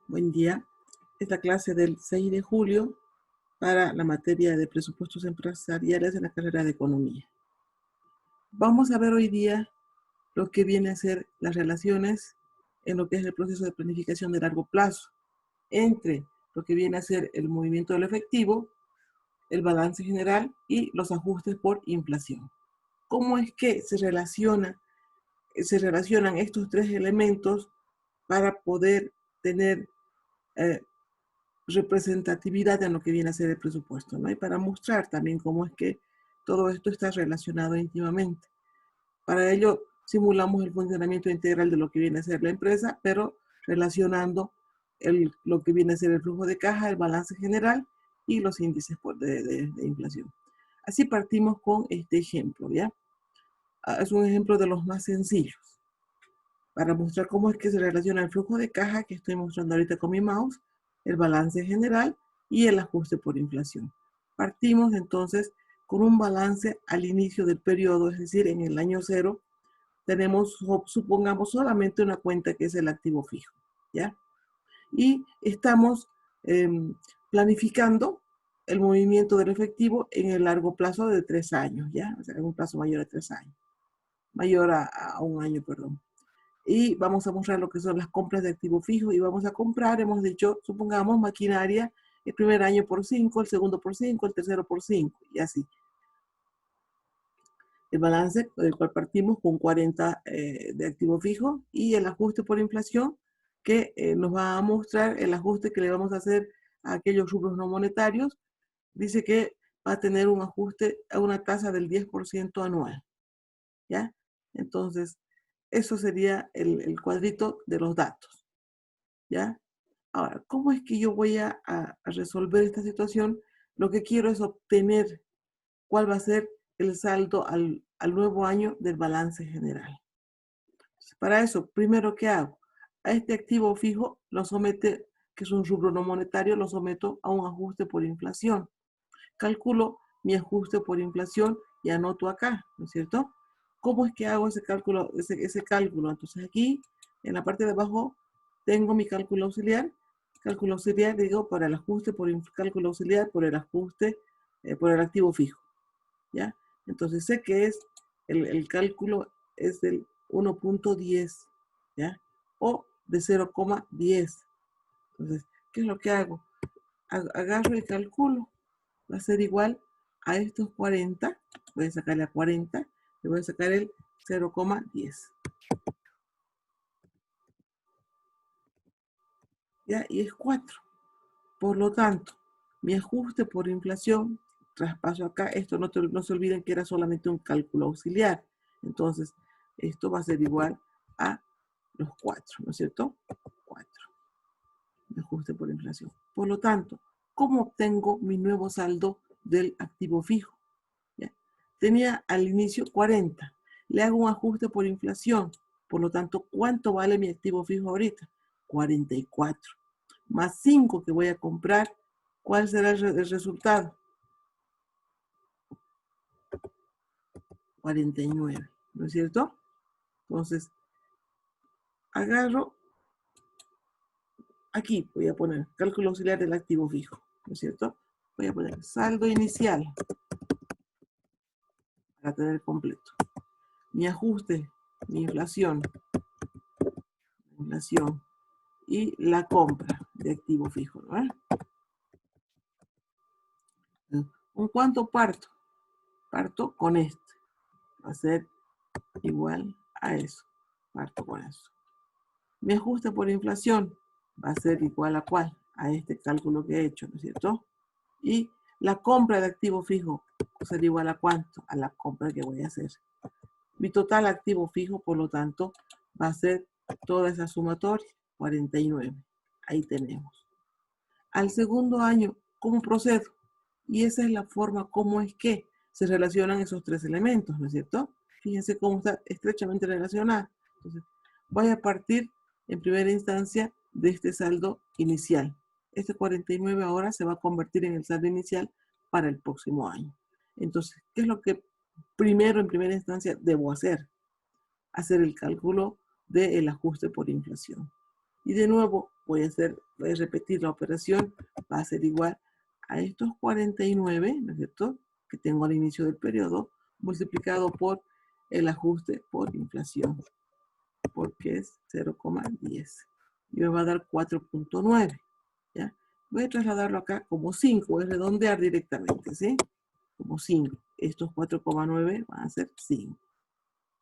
Buen día. Es la clase del 6 de julio para la materia de presupuestos empresariales en la carrera de Economía. Vamos a ver hoy día lo que viene a ser las relaciones en lo que es el proceso de planificación de largo plazo entre lo que viene a ser el movimiento del efectivo, el balance general y los ajustes por inflación. ¿Cómo es que se relacionan estos tres elementos para poder tener representatividad en lo que viene a ser el presupuesto, ¿no? Y para mostrar también cómo es que todo esto está relacionado íntimamente. Para ello, simulamos el funcionamiento integral de lo que viene a ser la empresa, pero relacionando lo que viene a ser el flujo de caja, el balance general y los índices de inflación. Así partimos con este ejemplo, ¿ya? Es un ejemplo de los más sencillos, para mostrar cómo es que se relaciona el flujo de caja que estoy mostrando ahorita con mi mouse, el balance general y el ajuste por inflación. Partimos entonces con un balance al inicio del periodo, es decir, en el año cero, tenemos, supongamos, solamente una cuenta que es el activo fijo, ¿ya? Y estamos planificando el movimiento del efectivo en el largo plazo de 3 años, ¿ya? O sea, en un plazo mayor a 3 años, mayor a un año, perdón. Y vamos a mostrar lo que son las compras de activo fijo y vamos a comprar, hemos dicho, supongamos, maquinaria el primer año por 5, el segundo por 5, el tercero por 5 y así. El balance del cual partimos con 40 de activo fijo y el ajuste por inflación que nos va a mostrar el ajuste que le vamos a hacer a aquellos rubros no monetarios. Dice que va a tener un ajuste a una tasa del 10% anual, ¿ya? Entonces, eso sería el cuadrito de los datos, ¿ya? Ahora, ¿cómo es que yo voy a resolver esta situación? Lo que quiero es obtener cuál va a ser el saldo al nuevo año del balance general. Entonces, para eso, primero, ¿qué hago? A este activo fijo lo somete, que es un rubro no monetario, lo someto a un ajuste por inflación. Calculo mi ajuste por inflación y anoto acá, ¿no es cierto? ¿Cómo es que hago ese cálculo? Ese cálculo? Entonces aquí, en la parte de abajo, tengo mi cálculo auxiliar. Cálculo auxiliar, digo, para el ajuste por cálculo auxiliar, por el ajuste, por el activo fijo, ¿ya? Entonces sé que es, el cálculo es del 1.10, ¿ya? O de 0,10. Entonces, ¿qué es lo que hago? Agarro y calculo. Va a ser igual a estos 40, voy a sacarle a 40, le voy a sacar el 0,10. ¿Ya? Y es 4. Por lo tanto, mi ajuste por inflación, traspaso acá, esto no se olviden que era solamente un cálculo auxiliar. Entonces, esto va a ser igual a los 4, ¿no es cierto? 4. Mi ajuste por inflación. Por lo tanto, ¿cómo obtengo mi nuevo saldo del activo fijo? ¿Ya? Tenía al inicio 40. Le hago un ajuste por inflación. Por lo tanto, ¿cuánto vale mi activo fijo ahorita? 44. Más 5 que voy a comprar, ¿cuál será el resultado? 49, ¿no es cierto? Entonces, agarro, aquí voy a poner cálculo auxiliar del activo fijo, ¿no es cierto? Voy a poner saldo inicial para tener completo. Mi ajuste, mi inflación y la compra de activo fijo, ¿no? ¿Con cuánto parto? Parto con este. Va a ser igual a eso. Parto con eso. Mi ajuste por inflación va a ser igual a cuál? A este cálculo que he hecho, ¿no es cierto? Y la compra de activo fijo va a ser igual a cuánto? A la compra que voy a hacer. Mi total activo fijo, por lo tanto, va a ser toda esa sumatoria, 49. Ahí tenemos. Al segundo año, ¿cómo procedo? Y esa es la forma como es que se relacionan esos tres elementos, ¿no es cierto? Fíjense cómo está estrechamente relacionada. Entonces, voy a partir en primera instancia de este saldo inicial. Este 49 ahora se va a convertir en el saldo inicial para el próximo año. Entonces, ¿qué es lo que primero, en primera instancia, debo hacer? Hacer el cálculo del ajuste por inflación. Y de nuevo, voy a repetir la operación, va a ser igual a estos 49, ¿no es cierto?, que tengo al inicio del periodo, multiplicado por el ajuste por inflación, porque es 0,10. Y me va a dar 4,9, ¿ya? Voy a trasladarlo acá como 5, voy a redondear directamente, ¿sí? Como 5. Estos 4,9 van a ser 5.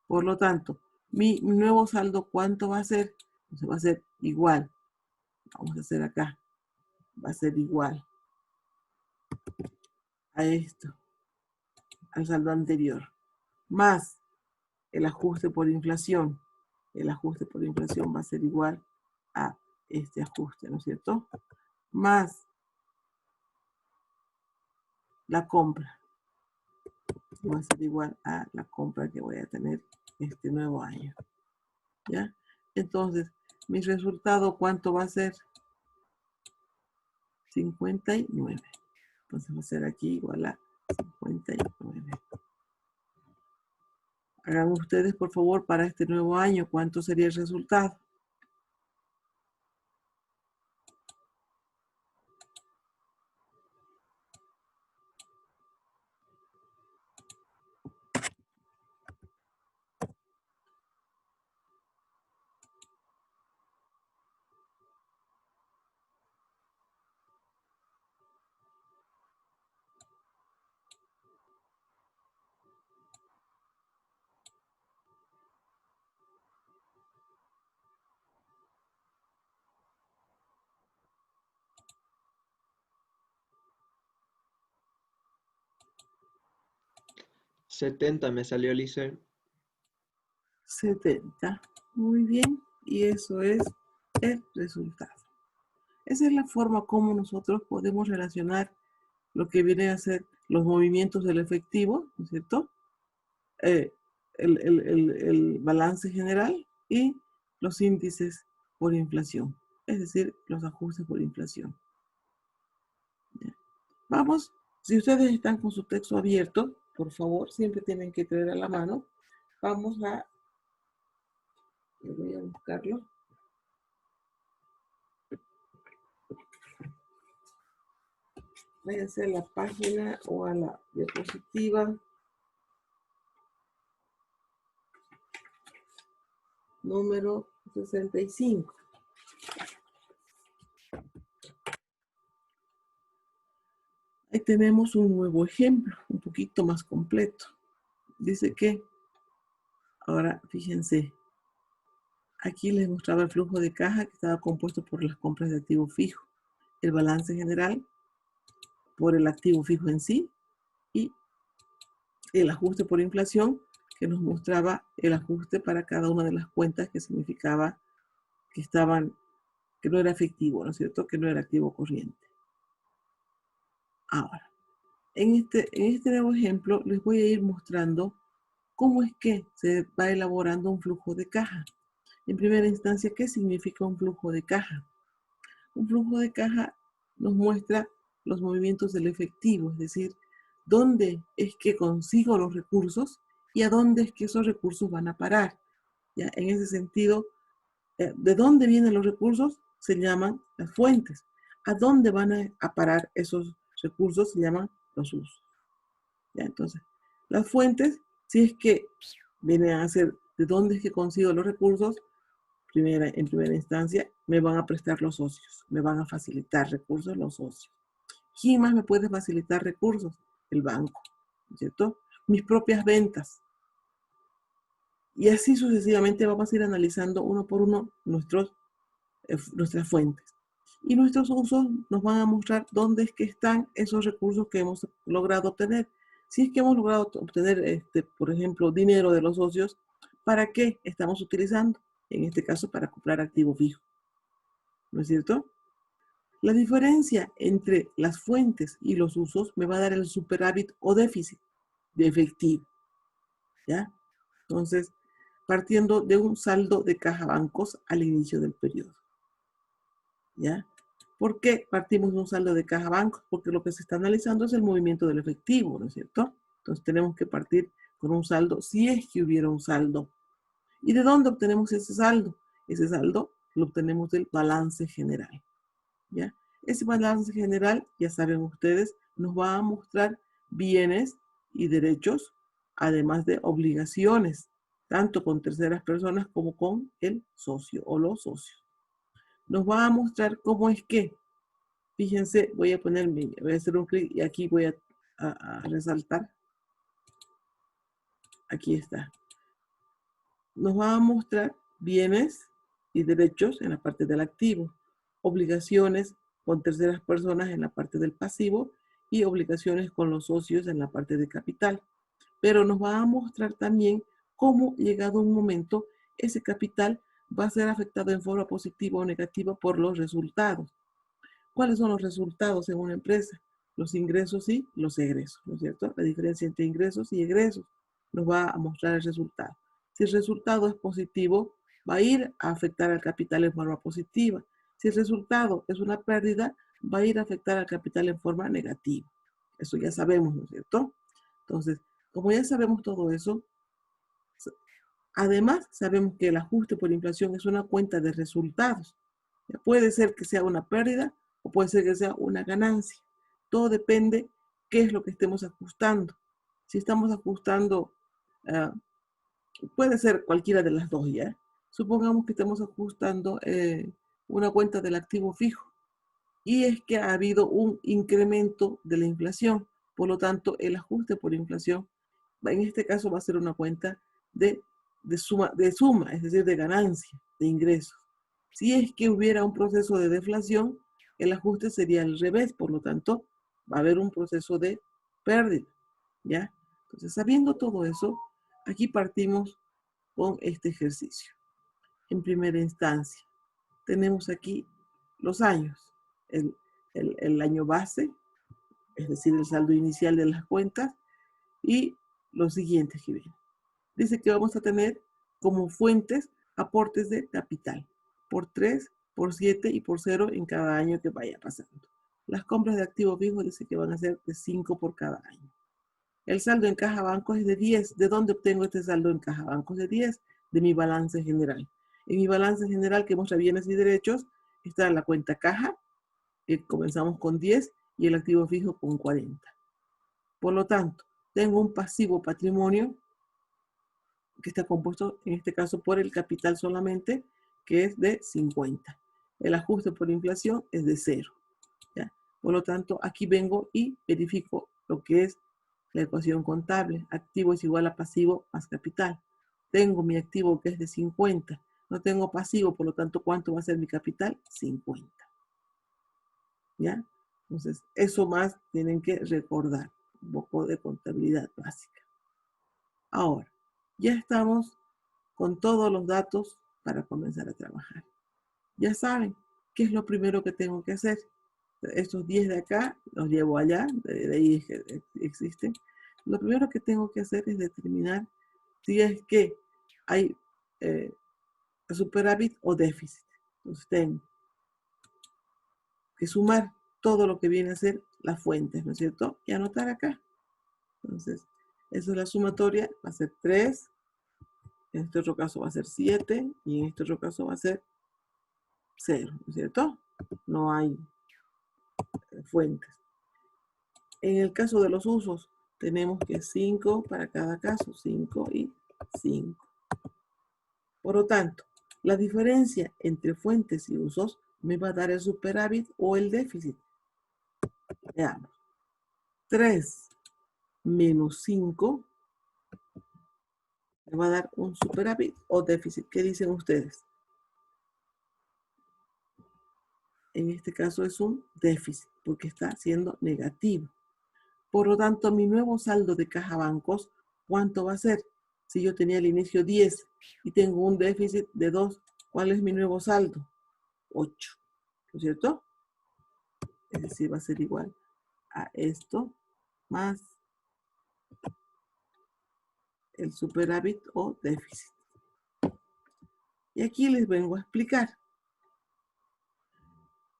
Por lo tanto, mi nuevo saldo, ¿cuánto va a ser? Entonces va a ser igual. Vamos a hacer acá. Va a ser igual a esto, al saldo anterior, más el ajuste por inflación. El ajuste por inflación va a ser igual a este ajuste, ¿no es cierto? Más la compra. Va a ser igual a la compra que voy a tener este nuevo año. ¿Ya? Entonces, mi resultado, ¿cuánto va a ser? 59. Entonces va a ser aquí igual a 59. Hagan ustedes, por favor, para este nuevo año, ¿cuánto sería el resultado? $70 me salió, Lice. 70. Muy bien. Y eso es el resultado. Esa es la forma como nosotros podemos relacionar lo que viene a ser los movimientos del efectivo, ¿no es cierto? Eh, el balance general y los índices por inflación, es decir, los ajustes por inflación. Vamos, si ustedes están con su texto abierto, por favor, siempre tienen que tener a la mano. Vamos a, voy a buscarlo. Váyanse a la página o a la diapositiva número 65. Ahí tenemos un nuevo ejemplo, un poquito más completo. Dice que, ahora fíjense, aquí les mostraba el flujo de caja que estaba compuesto por las compras de activo fijo, el balance general por el activo fijo en sí y el ajuste por inflación que nos mostraba el ajuste para cada una de las cuentas, que significaba que que no era efectivo, ¿no es cierto? Que no era activo corriente. Ahora, en este nuevo ejemplo les voy a ir mostrando cómo es que se va elaborando un flujo de caja. En primera instancia, ¿qué significa un flujo de caja? Un flujo de caja nos muestra los movimientos del efectivo, es decir, dónde es que consigo los recursos y a dónde es que esos recursos van a parar. ¿Ya? En ese sentido, de dónde vienen los recursos se llaman las fuentes. A dónde van a parar esos recursos se llaman los usos. ¿Ya? Entonces, las fuentes, si es que vienen a ser de dónde es que consigo los recursos, en primera instancia, me van a prestar los socios, me van a facilitar recursos los socios. ¿Quién más me puede facilitar recursos? El banco, ¿cierto? Mis propias ventas. Y así sucesivamente vamos a ir analizando uno por uno nuestras fuentes. Y nuestros usos nos van a mostrar dónde es que están esos recursos que hemos logrado obtener. Si es que hemos logrado obtener, por ejemplo, dinero de los socios, ¿para qué estamos utilizando? En este caso, para comprar activo fijo. ¿No es cierto? La diferencia entre las fuentes y los usos me va a dar el superávit o déficit de efectivo. ¿Ya? Entonces, partiendo de un saldo de caja bancos al inicio del periodo. ¿Ya? ¿Por qué partimos de un saldo de caja bancos? Porque lo que se está analizando es el movimiento del efectivo, ¿no es cierto? Entonces tenemos que partir con un saldo, si es que hubiera un saldo. ¿Y de dónde obtenemos ese saldo? Ese saldo lo obtenemos del balance general, ¿ya? Ese balance general, ya saben ustedes, nos va a mostrar bienes y derechos, además de obligaciones, tanto con terceras personas como con el socio o los socios. Nos va a mostrar cómo es que, fíjense, voy a hacer un clic y aquí voy a resaltar. Aquí está. Nos va a mostrar bienes y derechos en la parte del activo, obligaciones con terceras personas en la parte del pasivo y obligaciones con los socios en la parte de capital. Pero nos va a mostrar también cómo, llegado un momento, ese capital va a ser afectado en forma positiva o negativa por los resultados. ¿Cuáles son los resultados en una empresa? Los ingresos y los egresos, ¿no es cierto? La diferencia entre ingresos y egresos nos va a mostrar el resultado. Si el resultado es positivo, va a ir a afectar al capital en forma positiva. Si el resultado es una pérdida, va a ir a afectar al capital en forma negativa. Eso ya sabemos, ¿no es cierto? Entonces, como ya sabemos todo eso, además sabemos que el ajuste por inflación es una cuenta de resultados. Puede ser que sea una pérdida o puede ser que sea una ganancia. Todo depende qué es lo que estemos ajustando. Si estamos ajustando, puede ser cualquiera de las dos, ¿ya? Supongamos que estamos ajustando una cuenta del activo fijo y es que ha habido un incremento de la inflación. Por lo tanto, el ajuste por inflación, en este caso va a ser una cuenta de suma, es decir, de ganancia, de ingresos. Si es que hubiera un proceso de deflación, el ajuste sería al revés, por lo tanto, va a haber un proceso de pérdida, ¿ya? Entonces, sabiendo todo eso, aquí partimos con este ejercicio. En primera instancia, tenemos aquí los años, el año base, es decir, el saldo inicial de las cuentas, y los siguientes que vienen. Dice que vamos a tener como fuentes aportes de capital por 3, por 7 y por 0 en cada año que vaya pasando. Las compras de activos fijos dice que van a ser de 5 por cada año. El saldo en caja banco es de 10. ¿De dónde obtengo este saldo en caja banco? De 10, de mi balance general. En mi balance general que muestra bienes y derechos está la cuenta caja, que comenzamos con 10 y el activo fijo con 40. Por lo tanto, tengo un pasivo patrimonio que está compuesto en este caso por el capital solamente, que es de 50. El ajuste por inflación es de 0. ¿Ya? Por lo tanto, aquí vengo y verifico lo que es la ecuación contable. Activo es igual a pasivo más capital. Tengo mi activo que es de 50. No tengo pasivo, por lo tanto, ¿cuánto va a ser mi capital? 50. ¿Ya? Entonces, eso más tienen que recordar. Un poco de contabilidad básica. Ahora, ya estamos con todos los datos para comenzar a trabajar. Ya saben qué es lo primero que tengo que hacer. Estos 10 de acá los llevo allá, de ahí es que existen. Lo primero que tengo que hacer es determinar si es que hay superávit o déficit. Entonces tengo que sumar todo lo que viene a ser las fuentes, ¿no es cierto? Y anotar acá. Entonces, eso es la sumatoria, va a ser 3, en este otro caso va a ser 7 y en este otro caso va a ser 0, ¿no es cierto? No hay fuentes. En el caso de los usos, tenemos que 5 para cada caso, 5 y 5. Por lo tanto, la diferencia entre fuentes y usos me va a dar el superávit o el déficit. Veamos. 3 menos 5 me va a dar un superávit o déficit. ¿Qué dicen ustedes? En este caso es un déficit porque está siendo negativo. Por lo tanto, mi nuevo saldo de caja bancos, ¿cuánto va a ser? Si yo tenía al inicio 10 y tengo un déficit de 2, ¿cuál es mi nuevo saldo? 8, ¿no es cierto? Es decir, va a ser igual a esto más el superávit o déficit. Y aquí les vengo a explicar.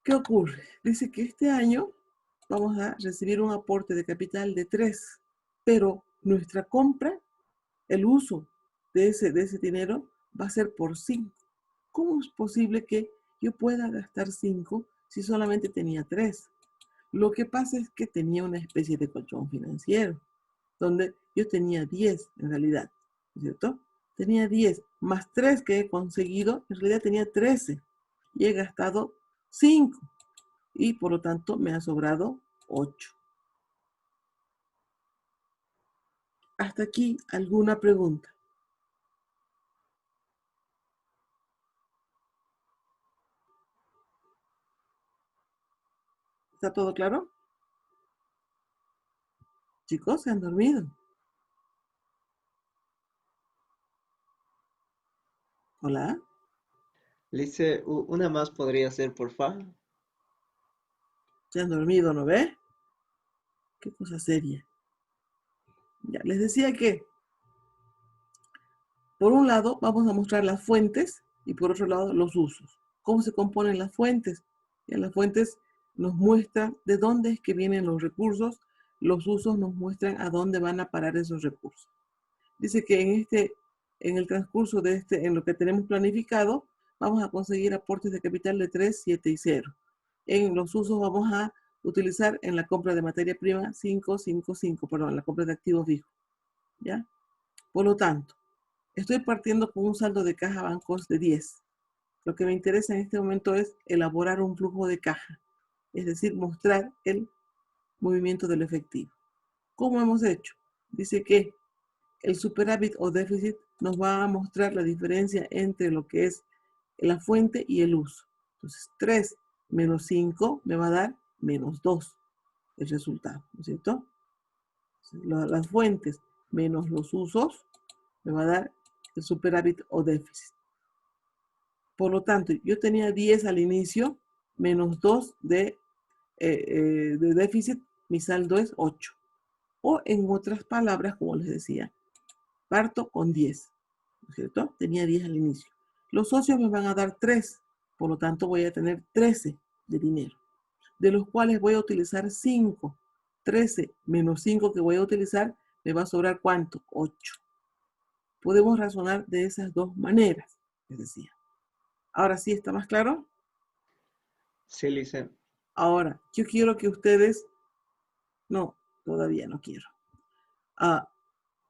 ¿Qué ocurre? Dice que este año vamos a recibir un aporte de capital de 3, pero nuestra compra, el uso de ese dinero va a ser por 5. ¿cómo es posible que yo pueda gastar 5 si solamente tenía 3? Lo que pasa es que tenía una especie de colchón financiero, donde yo tenía 10 en realidad, ¿no es cierto? Tenía 10 más 3 que he conseguido, en realidad tenía 13 y he gastado 5 y por lo tanto me ha sobrado 8. Hasta aquí, ¿alguna pregunta? ¿Está todo claro? Chicos, ¿se han dormido? ¿Hola? Lice, una más podría ser, porfa. ¿Se han dormido, no ve? Qué cosa seria. Ya, les decía que por un lado vamos a mostrar las fuentes y por otro lado los usos. ¿Cómo se componen las fuentes? Ya, las fuentes nos muestran de dónde es que vienen los recursos, los usos nos muestran a dónde van a parar esos recursos. Dice que en el transcurso de en lo que tenemos planificado, vamos a conseguir aportes de capital de 3, 7 y 0. En los usos vamos a utilizar en la compra de materia prima 5, 5, 5, perdón, la compra de activos fijos. ¿Ya? Por lo tanto, estoy partiendo con un saldo de caja bancos de 10. Lo que me interesa en este momento es elaborar un flujo de caja, es decir, mostrar el movimiento del efectivo. ¿Cómo hemos hecho? Dice que el superávit o déficit nos va a mostrar la diferencia entre lo que es la fuente y el uso. Entonces, 3 menos 5 me va a dar menos 2 el resultado, ¿no es cierto? Las fuentes menos los usos me va a dar el superávit o déficit. Por lo tanto, yo tenía 10 al inicio, menos 2 de déficit, mi saldo es 8. O en otras palabras, como les decía, parto con 10, ¿no es cierto? Tenía 10 al inicio. Los socios me van a dar 3, por lo tanto voy a tener 13 de dinero, de los cuales voy a utilizar 5. 13 menos 5 que voy a utilizar, me va a sobrar ¿cuánto? 8. Podemos razonar de esas dos maneras, les decía. Ahora sí está más claro. Sí, Lice. Ahora, yo quiero que ustedes, no, todavía no quiero. Ah,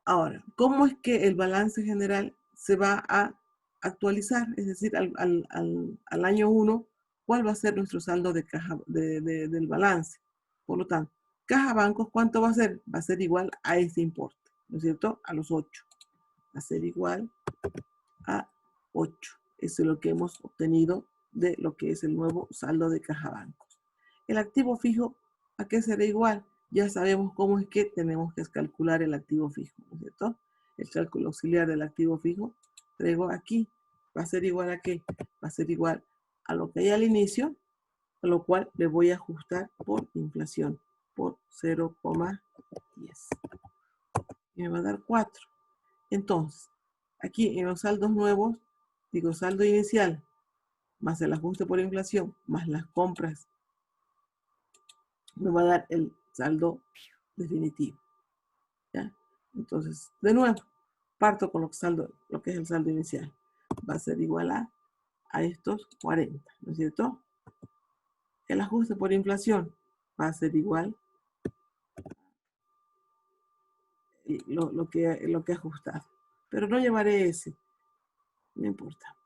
ahora, ¿cómo es que el balance general se va a actualizar? Es decir, al año 1, ¿cuál va a ser nuestro saldo de caja del balance? Por lo tanto, caja bancos, ¿cuánto va a ser? Va a ser igual a ese importe, ¿no es cierto? A los 8. Va a ser igual a 8. Eso es lo que hemos obtenido de lo que es el nuevo saldo de caja bancos. El activo fijo, ¿a qué será igual? Ya sabemos cómo es que tenemos que calcular el activo fijo, ¿no es cierto? El cálculo auxiliar del activo fijo, traigo aquí, va a ser igual a qué? Va a ser igual a lo que hay al inicio, a lo cual le voy a ajustar por inflación, por 0,10. Y me va a dar 4. Entonces, aquí en los saldos nuevos, digo saldo inicial, más el ajuste por inflación, más las compras, me va a dar el saldo definitivo. ¿Ya? Entonces, de nuevo, parto con lo que es el saldo inicial. Va a ser igual a estos 40, ¿no es cierto? El ajuste por inflación va a ser igual lo que he ajustado. Pero no llevaré ese, no importa.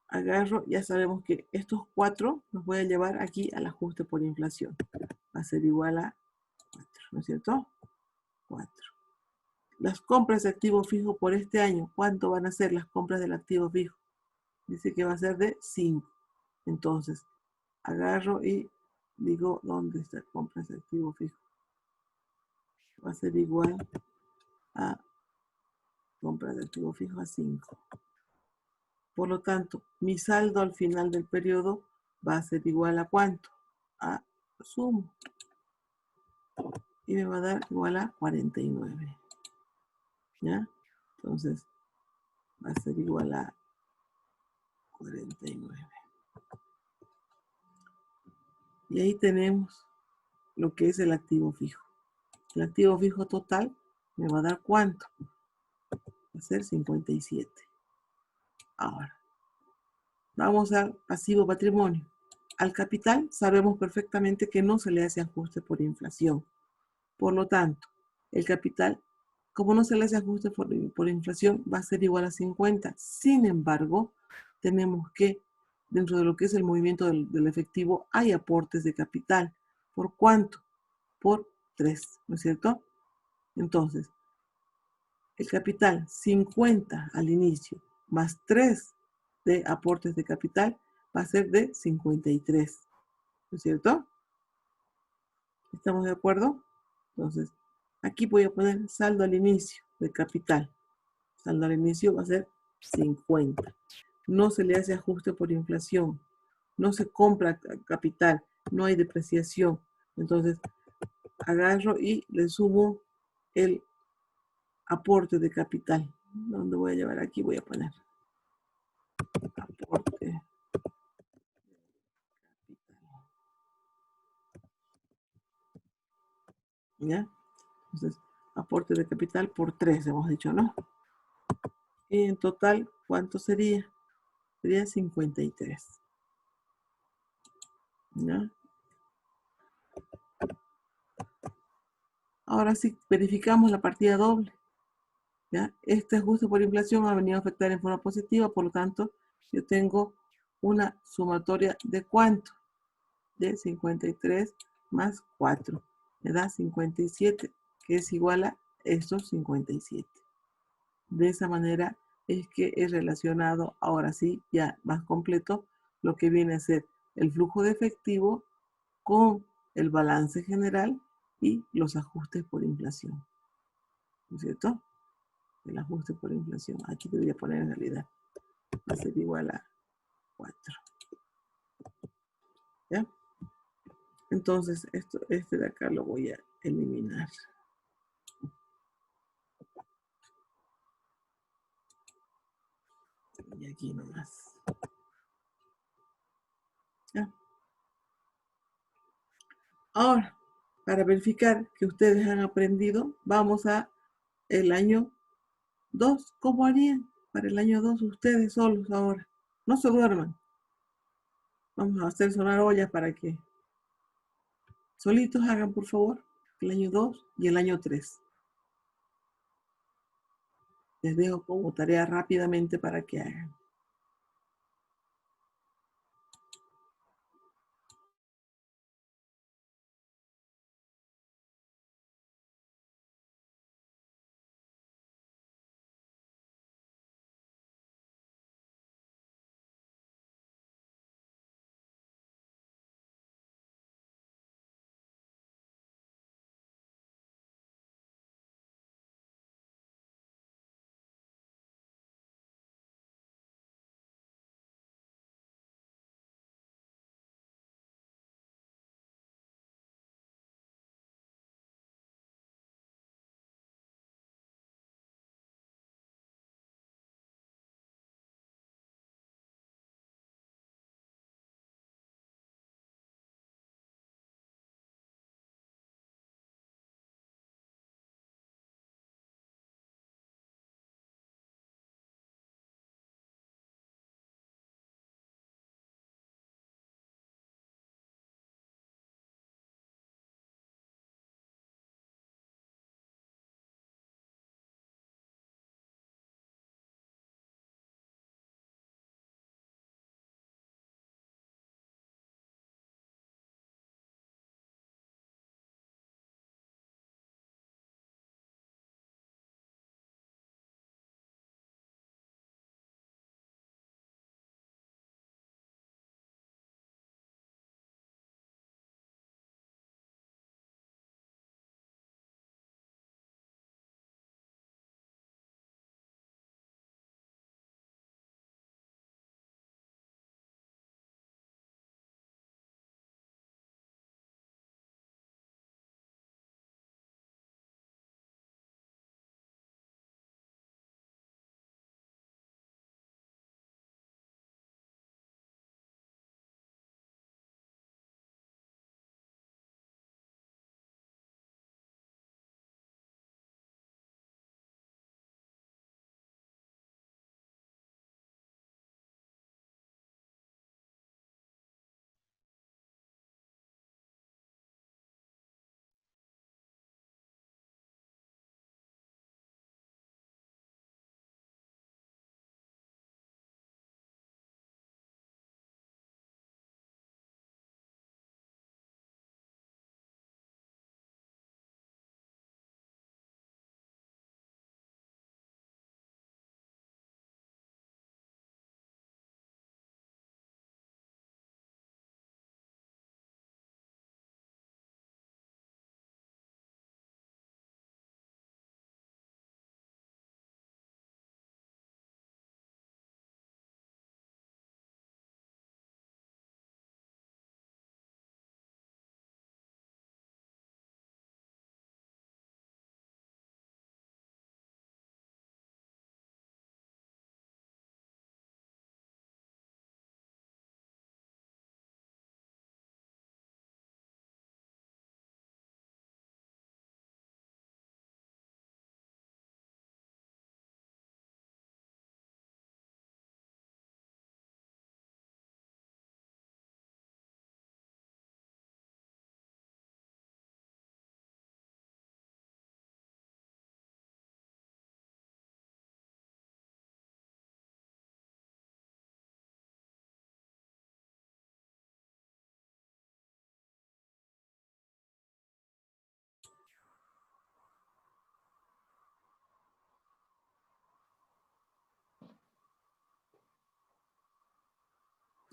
Agarro, ya sabemos que estos 4 los voy a llevar aquí al ajuste por inflación. Va a ser igual a 4, ¿no es cierto? 4. Las compras de activo fijo por este año, ¿cuánto van a ser las compras del activo fijo? Dice que va a ser de 5. Entonces, agarro y digo, ¿dónde está compras de activo fijo? Va a ser igual a compras de activo fijo a 5. Por lo tanto, mi saldo al final del periodo va a ser igual a ¿cuánto? A sumo. Y me va a dar igual a 49. ¿Ya? Entonces, va a ser igual a 49. Y ahí tenemos lo que es el activo fijo. El activo fijo total me va a dar ¿cuánto? Va a ser 57. Ahora, vamos al pasivo patrimonio. Al capital sabemos perfectamente que no se le hace ajuste por inflación. Por lo tanto, el capital, como no se le hace ajuste por inflación, va a ser igual a 50. Sin embargo, tenemos que, dentro de lo que es el movimiento del efectivo, hay aportes de capital. ¿Por cuánto? Por 3, ¿no es cierto? Entonces, el capital 50 al inicio más 3 de aportes de capital va a ser de 53, ¿no es cierto? ¿Estamos de acuerdo? Entonces, aquí voy a poner saldo al inicio de capital. Saldo al inicio va a ser 50. No se le hace ajuste por inflación. No se compra capital. No hay depreciación. Entonces, agarro y le sumo el aporte de capital. ¿Dónde voy a llevar? Aquí voy a poner aporte. ¿Ya? Entonces, aporte de capital por 3, hemos dicho, ¿no? Y en total, ¿cuánto sería? Sería 53. ¿Ya? Ahora sí, verificamos la partida doble. ¿Ya? Este ajuste por inflación ha venido a afectar en forma positiva, por lo tanto, yo tengo una sumatoria de ¿cuánto? De 53 más 4. Me da 57, que es igual a estos 57. De esa manera es que he relacionado, ahora sí, ya más completo, lo que viene a ser el flujo de efectivo con el balance general y los ajustes por inflación. ¿No es cierto? El ajuste por inflación. Aquí debería poner en realidad. Va a ser igual a 4. ¿Ya? Entonces, este de acá lo voy a eliminar. Y aquí nomás. ¿Ya? Ahora, para verificar que ustedes han aprendido, vamos a el año 2. ¿Cómo harían para el año 2 ustedes solos ahora? No se duerman. Vamos a hacer sonar ollas para que solitos hagan, por favor, el año 2 y el año 3. Les dejo como tarea rápidamente para que hagan.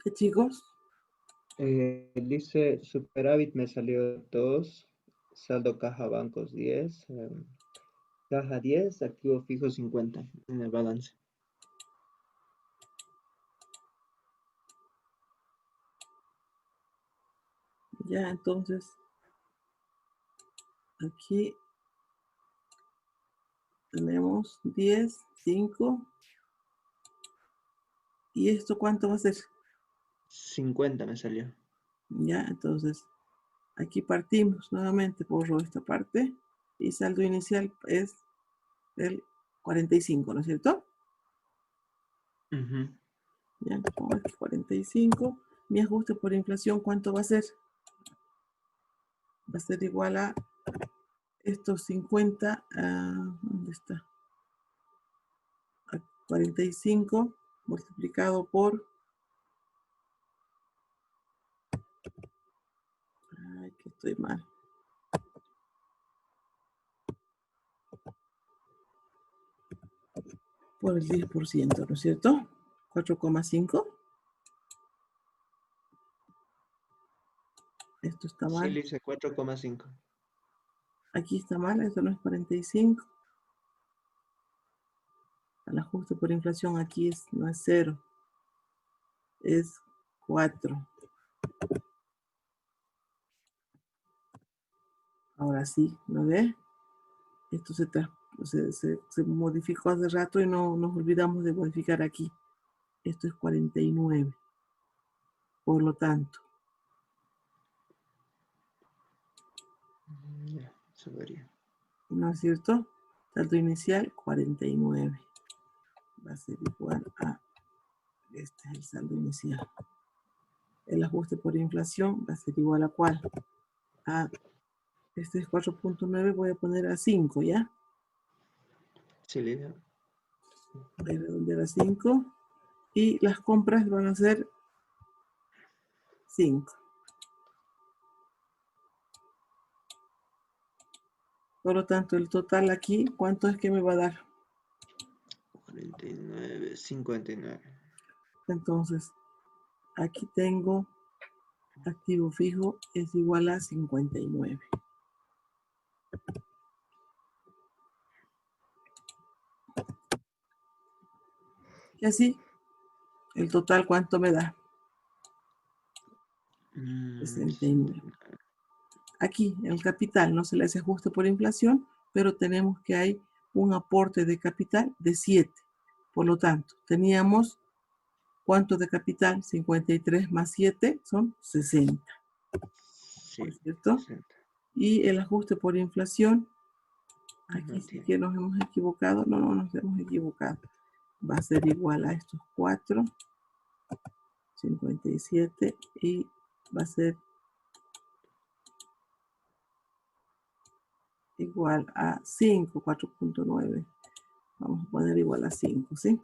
¿Qué chicos? Dice superávit me salió 2, saldo caja bancos 10, caja 10, activo fijo 50 en el balance. Ya, entonces, aquí tenemos 10, 5. ¿Y esto cuánto va a ser? 50 me salió. Ya, entonces, aquí partimos nuevamente, borro esta parte. Y saldo inicial es el 45, ¿no es cierto? Ujú. Ya, pongo aquí 45. Mi ajuste por inflación, ¿cuánto va a ser? Va a ser igual a estos 50, ¿dónde está? A 45 multiplicado por, ay, que estoy mal, por el 10%, ¿no es cierto? 4,5. Esto está Sí, mal. le hice 4,5. Aquí está mal, esto no es 45. El ajuste por inflación aquí no es 0, es 4. Ahora sí, ¿lo ve? Esto se modificó hace rato y no nos olvidamos de modificar aquí. Esto es 49. Por lo tanto, Ya, eso vería. ¿no es cierto? Saldo inicial 49. Va a ser igual a, este es el saldo inicial. El ajuste por inflación va a ser igual a ¿cuál? A, este es 4,9, voy a poner a 5, ¿ya? Sí, Lidia. Voy a redondear a 5. Y las compras van a ser 5. Por lo tanto, el total aquí, ¿cuánto es que me va a dar? 49, 59. Entonces, aquí tengo activo fijo es igual a 59. Y así, el total, ¿cuánto me da? 69. 69. Aquí, el capital no se le hace ajuste por inflación, pero tenemos que hay un aporte de capital de 7. Por lo tanto, teníamos, ¿cuánto de capital? 53 más 7 son 60, ¿no Sí, es cierto? 60. Y el ajuste por inflación, aquí No sí tiene. que nos hemos equivocado, no nos hemos equivocado. Va a ser igual a estos 4, 57, y va a ser igual a 5, 4,9. Vamos a poner igual a 5, ¿sí?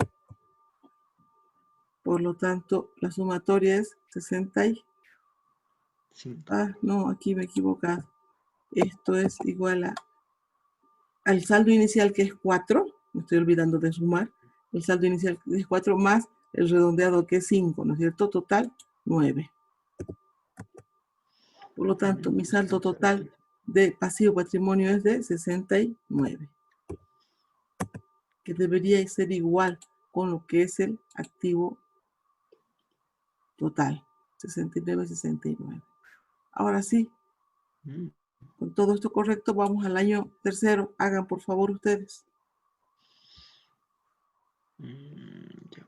Por lo tanto, la sumatoria es 60 y... 5. Ah, no, aquí me he equivocado. Esto es igual al saldo inicial, que es 4. Me estoy olvidando de sumar. El saldo inicial es 4 más el redondeado, que es 5, ¿no es cierto? Total, 9. Por lo tanto, mi Vamos a saldo revisar total aquí. de pasivo patrimonio es de 69, que debería ser igual con lo que es el activo total, 69, 69. Ahora sí, Mm, con todo esto correcto, vamos al año tercero. Hagan por favor ustedes. ya.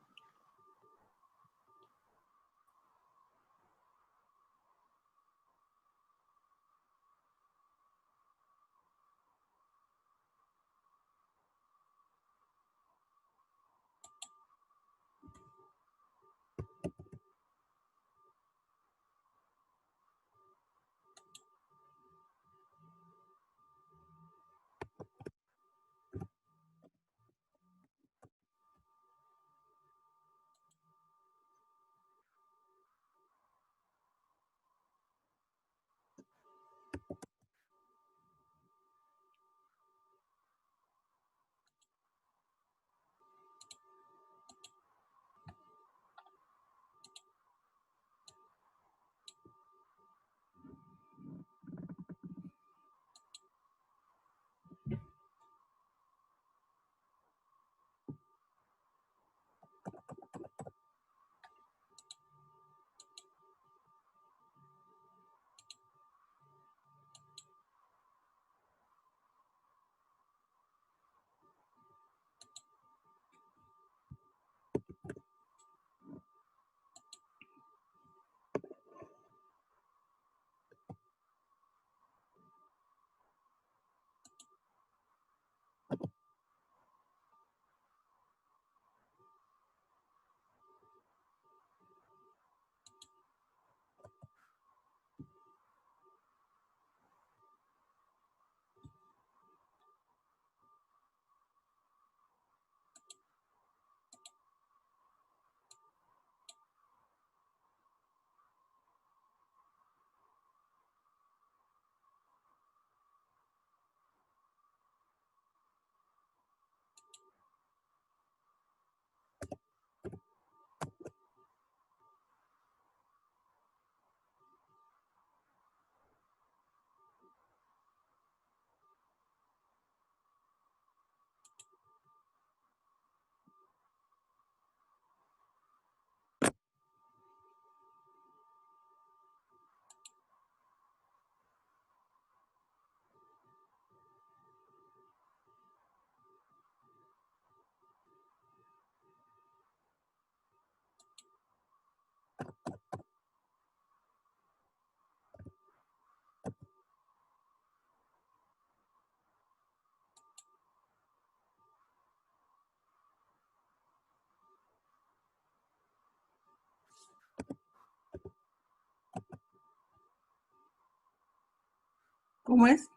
¿Cómo es?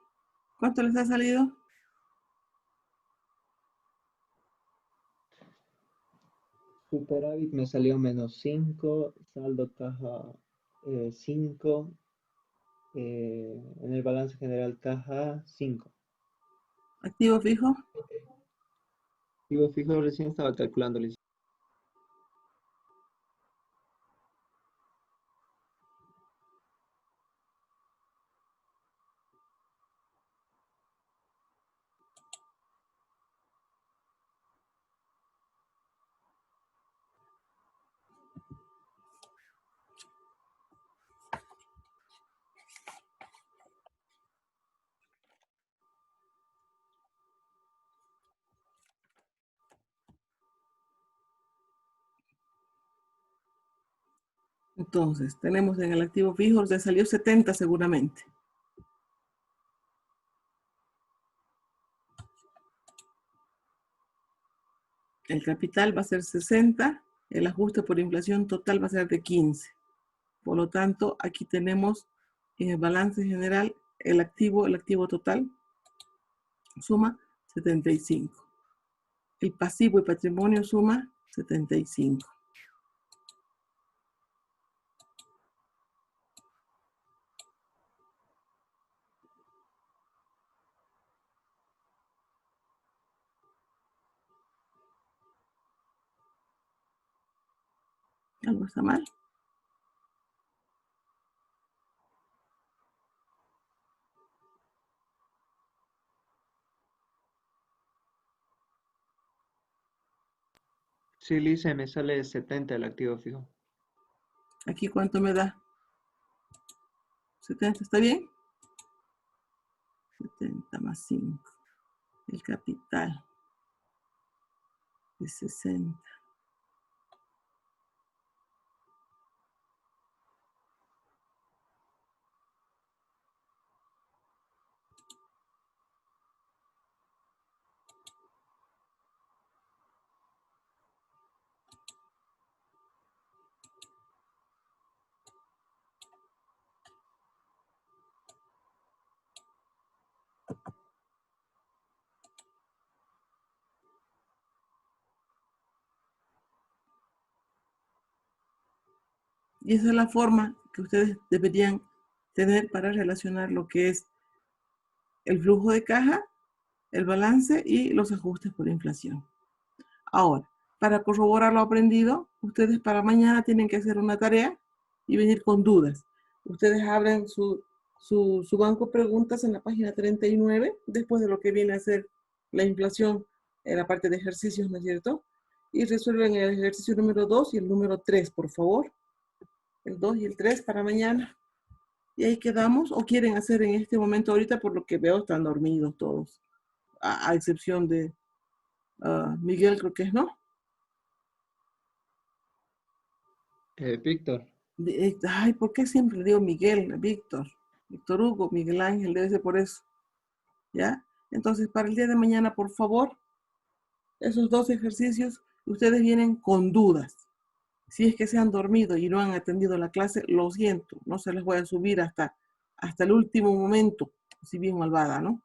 ¿Cuánto les ha salido? Superávit me salió menos 5, saldo caja 5, en el balance general caja 5. Activo fijo. Activo fijo recién estaba calculando. Entonces, tenemos en el activo fijo, les salió 70 seguramente. El capital va a ser 60, el ajuste por inflación total va a ser de 15. Por lo tanto, aquí tenemos en el balance general el activo total suma 75. El pasivo y patrimonio suma 75. ¿Algo está mal? Sí, Lisa, me sale 70 el activo fijo. ¿Aquí cuánto me da? 70, ¿está bien? 70 más 5. El capital es 60. Y esa es la forma que ustedes deberían tener para relacionar lo que es el flujo de caja, el balance y los ajustes por inflación. Ahora, para corroborar lo aprendido, ustedes para mañana tienen que hacer una tarea y venir con dudas. Ustedes abren su banco preguntas en la página 39, después de lo que viene a ser la inflación en la parte de ejercicios, ¿no es cierto? Y resuelven el ejercicio número 2 y el número 3, por favor. El 2 y el 3 para mañana. Y ahí quedamos, o quieren hacer en este momento ahorita, por lo que veo, están dormidos todos, a excepción de Miguel, creo que es, ¿no? Víctor, Ay, ¿por qué siempre digo Miguel, Víctor? Víctor Hugo, Miguel Ángel, debe ser por eso, ¿ya? Entonces, para el día de mañana, por favor, esos dos ejercicios, ustedes vienen con dudas. Si es que se han dormido y no han atendido la clase, lo siento, no se les voy a subir hasta el último momento, si bien malvada, ¿no?